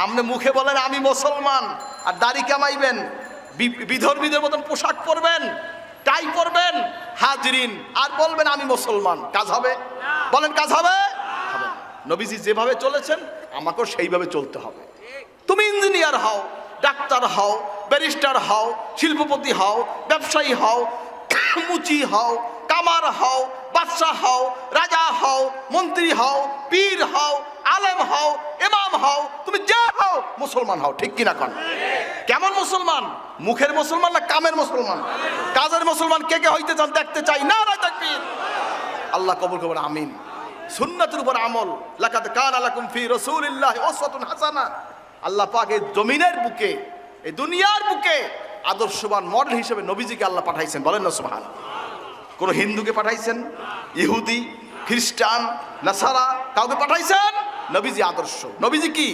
আপনি মুখে বলেন আমি মুসলমান, আর দাড়ি কামাইবেন, বিধর্মীদের মতন পোশাক পরবেন, টাই পরবেন, হাজরিন, আর বলবেন আমি মুসলমান। কাজ হবে? বলেন কাজ হবে? হবে। নবীজি যেভাবে চলেছেন আমাকেও সেইভাবে চলতে হবে। তুমি ইঞ্জিনিয়ার হও, ডাক্তার হও, ব্যারিস্টার হও, শিল্পপতি হও, ব্যবসায়ী হও, মুচি হও, কামার হও, বাদশাহ হও, রাজা হও, মন্ত্রী হও, পীর হও, আলেম হও, ইমাম হও, তুমি যা হও মুসলমান হও। ঠিক কিনা কোন? কেমন মুসলমান? মুখের মুসলমান না কামের মুসলমান? কাজের মুসলমান কে কে হইতে চান দেখতে চাই। না না তাকবীর। আল্লাহ কবুল করুন, আমিন। সুন্নাতের উপর আমল, লাকাদ কানা লাকুম ফি রাসূলিল্লাহি উসওয়াতুন হাসানাহ। আল্লাহ পাক এই জমিনের বুকে, এই দুনিয়ার বুকে আদর্শবান মডেল হিসেবে নবীজিকে আল্লাহ পাঠাইছেন। বলেন না সুবহানাল্লাহ। কোন হিন্দুকে পাঠাইছেন? ইহুদি, খ্রিস্টান, নাসারা কাউকে পাঠাইছেন? নবীজি আদর্শ। নবীজি কি?